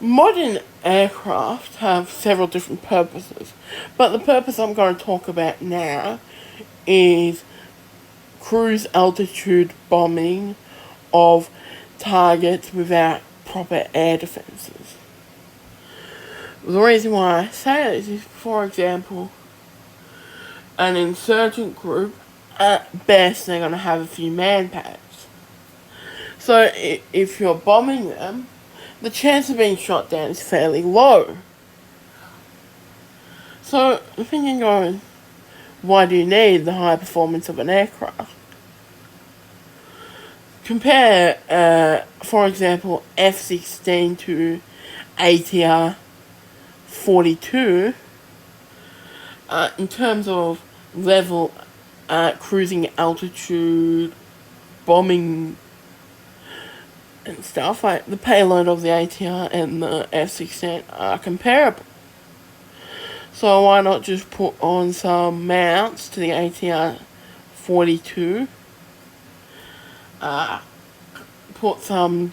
Modern aircraft have several different purposes, but the purpose I'm going to talk about now is cruise altitude bombing of targets without proper air defences. The reason why I say this is, for example, an insurgent group, at best they're going to have a few man-pads. So if you're bombing them, the chance of being shot down is fairly low. So the thing goes, why do you need the high performance of an aircraft? Compare, for example, F-16 to ATR 42 in terms of level, cruising altitude, bombing and stuff. Like the payload of the ATR and the F-16 are comparable. So why not just put on some mounts to the ATR 42? Put some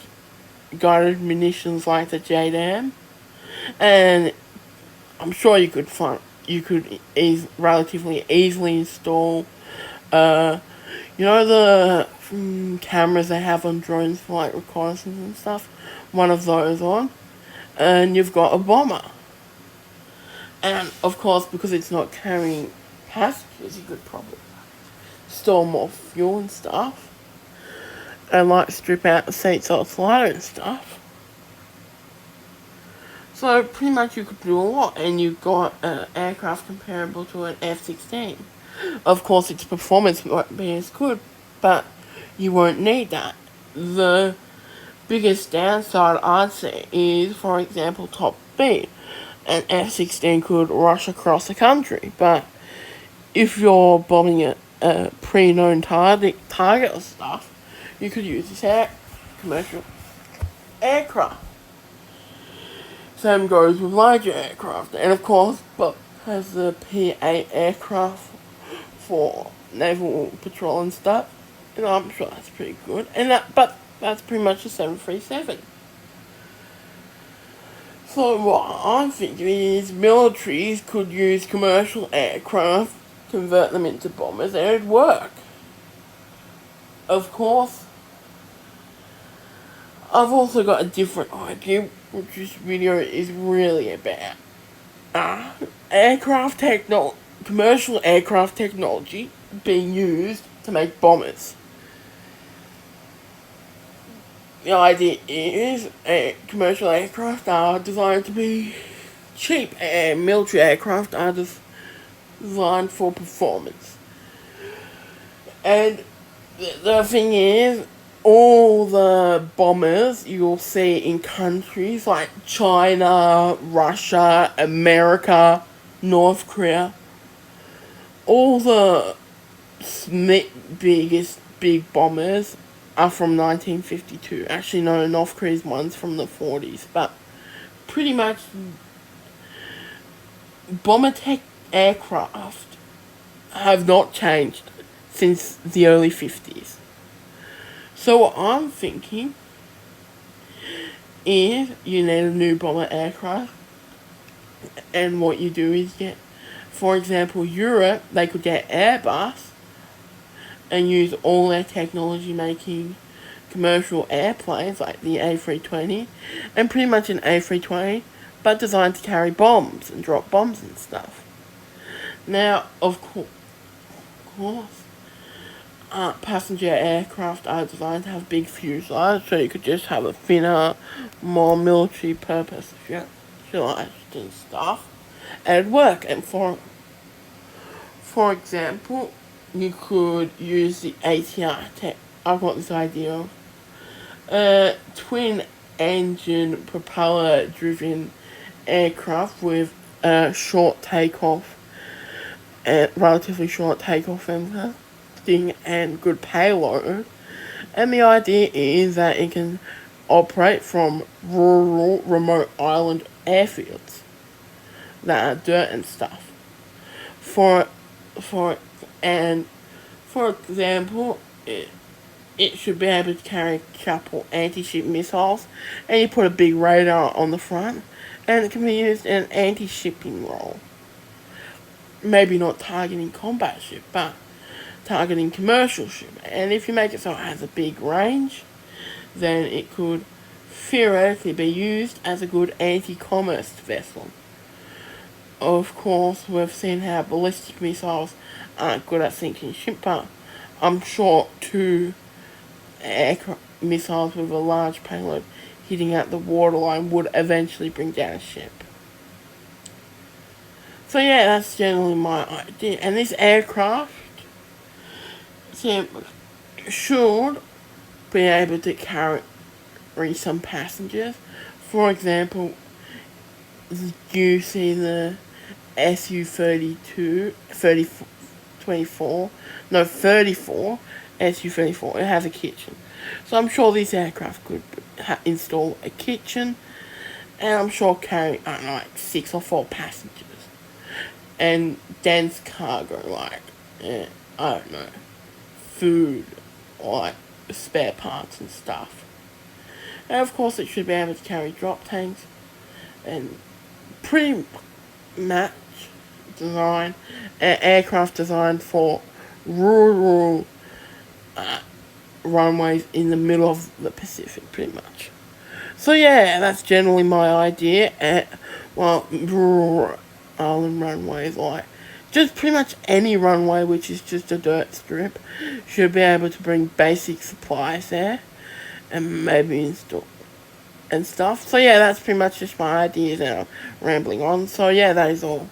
guided munitions like the JDAM, and I'm sure you could relatively easily install, the cameras they have on drones for like reconnaissance and stuff. One of those on, and you've got a bomber. And of course, because it's not carrying passengers, you could probably store more fuel and stuff, and like strip out the seats so it's lighter and stuff. So pretty much you could do a lot, and you've got an aircraft comparable to an F-16. Of course, its performance won't be as good, but you won't need that. The biggest downside I'd say is, for example, Top B. An F-16 could rush across the country, but if you're bombing a pre-known target or stuff, you could use this commercial aircraft. Same goes with larger aircraft, and of course, Bob has the P-8 aircraft for naval patrol and stuff, and I'm sure that's pretty good. But that's pretty much a 737. So what I'm thinking is militaries could use commercial aircraft, convert them into bombers, and it'd work. Of course, I've also got a different idea, which this video is really about. Commercial aircraft technology being used to make bombers. The idea is commercial aircraft are designed to be cheap, and military aircraft are designed for performance. And the thing is, all the bombers you'll see in countries like China, Russia, America, North Korea, all the biggest big bombers are from 1952. Actually, no, North Korea's one's from the 40s, but pretty much bomber tech aircraft have not changed since the early 50s. So what I'm thinking is you need a new bomber aircraft, and what you do is get, for example, Europe, they could get Airbus and use all their technology making commercial airplanes like the A320, and pretty much an A320, but designed to carry bombs and drop bombs and stuff. Now, of course, passenger aircraft are designed to have big fuselage, so you could just have a thinner, more military purpose fuselage and stuff, and it'd work. And for example, you could use the ATR tech. I've got this idea of twin engine propeller driven aircraft with a short takeoff, relatively short takeoff and good payload. And the idea is that it can operate from rural, remote island airfields that are dirt and stuff. For example, it should be able to carry a couple anti-ship missiles, and you put a big radar on the front, and it can be used in an anti-shipping role. Maybe not targeting combat ship, but targeting commercial ship. And if you make it so it has a big range, then it could theoretically be used as a good anti-commerce vessel. Of course, we've seen how ballistic missiles aren't good at sinking ship, but I'm sure two aircraft missiles with a large payload hitting at the waterline would eventually bring down a ship. So yeah, that's generally my idea. And this aircraft should be able to carry some passengers. For example, you see the Su-32, 34 Su-34, it has a kitchen. So I'm sure this aircraft could install a kitchen, and I'm sure carry, I don't know, like 6 or 4 passengers. And dense cargo, like, I don't know, food, or like spare parts and stuff. And of course it should be able to carry drop tanks, and pretty much design, aircraft designed for rural runways in the middle of the Pacific, pretty much. So yeah, that's generally my idea. Rural island runways, like just pretty much any runway which is just a dirt strip, should be able to bring basic supplies there, and maybe install and stuff. So yeah, that's pretty much just my ideas, and I'm rambling on. So yeah, that is all.